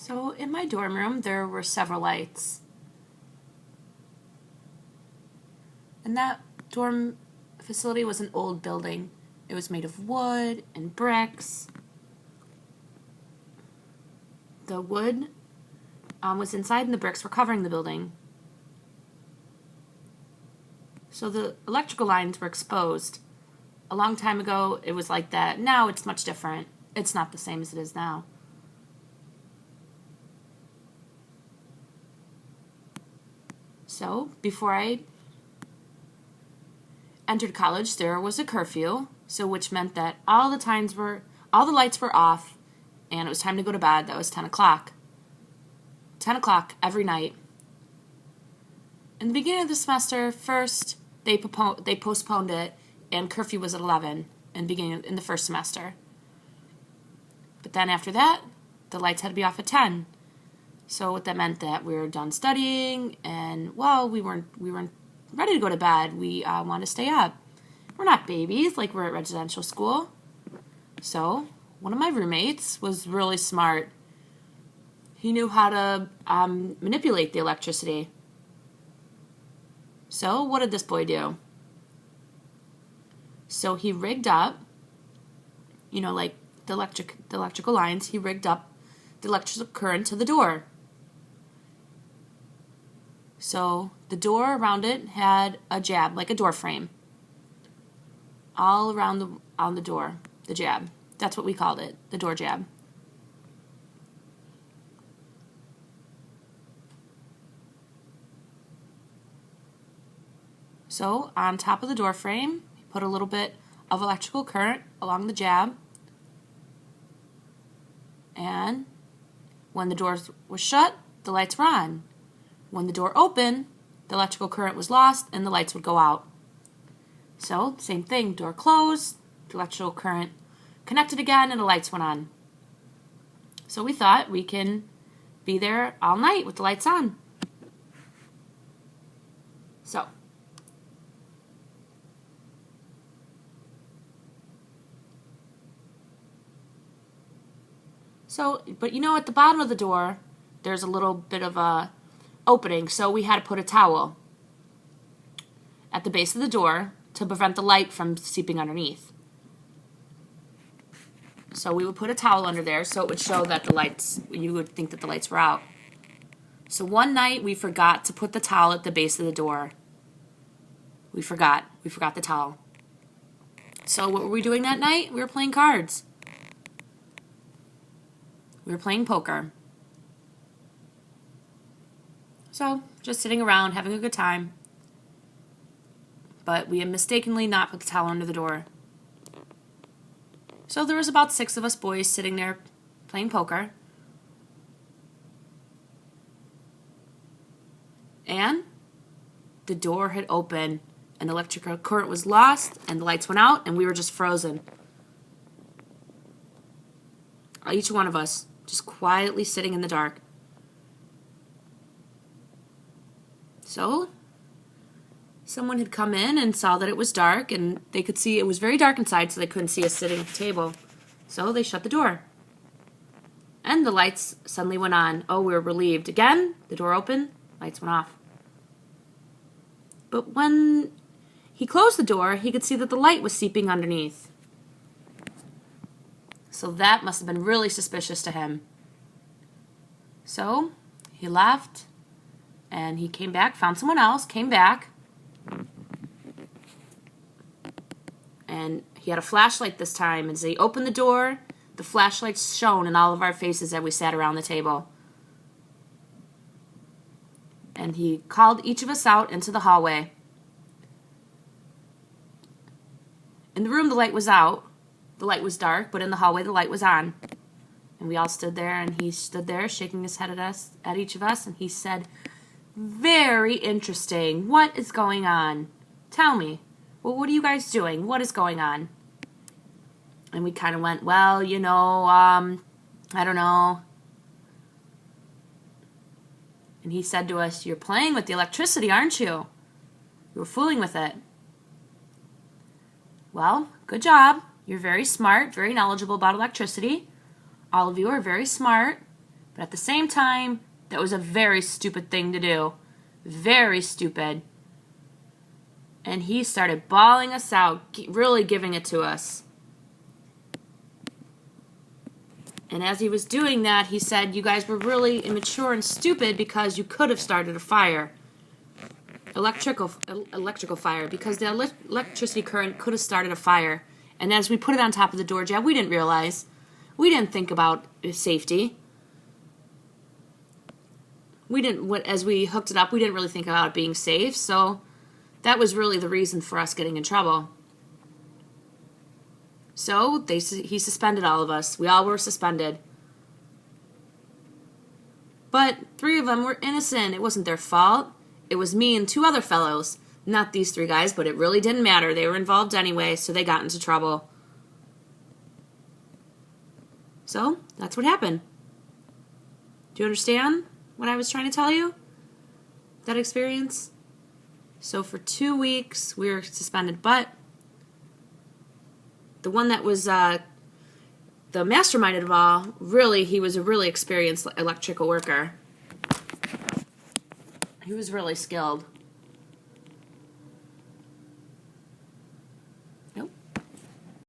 So in my dorm room, there were several lights. And that dorm facility was an old building. It was made of wood and bricks. The wood was inside and the bricks were covering the building. So the electrical lines were exposed. A long time ago, it was like that. Now it's much different. It's not the same as it is now. So before I entered college, there was a curfew, so which meant that all the lights were off, and it was time to go to bed. That was 10 o'clock. 10 o'clock every night. In the beginning of the semester, first they postponed it, and curfew was at 11 in the first semester. But then after that, the lights had to be off at 10. So what that meant that we were done studying, and well, we weren't ready to go to bed. We want to stay up. We're not babies like we're at residential school. So one of my roommates was really smart. He knew how to manipulate the electricity. So what did this boy do? So he rigged up, like the electrical lines. He rigged up the electrical current to the door. So the door around it had a jab, like a door frame. All around on the door, the jab. That's what we called it, the door jab. So on top of the door frame, he put a little bit of electrical current along the jab. And when the door was shut, the lights were on. When the door opened, the electrical current was lost and the lights would go out. So, same thing, door closed, the electrical current connected again, and the lights went on. So we thought we can be there all night with the lights on. But at the bottom of the door, there's a little bit of a opening, so we had to put a towel at the base of the door to prevent the light from seeping underneath. So we would put a towel under there so it would show that you would think that the lights were out. So one night we forgot to put the towel at the base of the door. We forgot the towel. So what were we doing that night? We were playing cards. We were playing poker. So, just sitting around, having a good time. But we had mistakenly not put the towel under the door. So there was about 6 of us boys sitting there playing poker. And the door had opened, and the electrical current was lost, and the lights went out, and we were just frozen. Each one of us, just quietly sitting in the dark. So, someone had come in and saw that it was dark, and they could see it was very dark inside, so they couldn't see us sitting at the table. So they shut the door. And the lights suddenly went on. Oh, we were relieved. Again, the door opened, lights went off. But when he closed the door, he could see that the light was seeping underneath. So that must have been really suspicious to him. So he left, and he came back, found someone else, came back, and he had a flashlight this time. As he opened the door, the flashlight shone in all of our faces as we sat around the table. And he called each of us out into the hallway. In the room, the light was out. The light was dark, but in the hallway, the light was on. And we all stood there, and he stood there shaking his head at each of us, and he said, "Very interesting. What is going on? Tell me. Well, what are you guys doing? What is going on?" And we kind of went, "Well, I don't know." And he said to us, "You're playing with the electricity, aren't you? You were fooling with it." Well, good job. You're very smart, very knowledgeable about electricity. All of you are very smart, But at the same time, that was a very stupid thing to do. Very stupid. And he started bawling us out, really giving it to us. And as he was doing that, he said, you guys were really immature and stupid because you could have started a fire. Electrical fire, because the electricity current could have started a fire. And as we put it on top of the door jab, we didn't realize. We didn't think about safety. As we hooked it up, we didn't really think about it being safe. So that was really the reason for us getting in trouble. So he suspended all of us. We all were suspended. But 3 of them were innocent. It wasn't their fault. It was me and 2 other fellows. Not these 3 guys, but it really didn't matter. They were involved anyway, so they got into trouble. So, that's what happened. Do you understand what I was trying to tell you? That experience? So for 2 weeks, we were suspended, but the one that was the mastermind of all, really, he was a really experienced electrical worker. He was really skilled.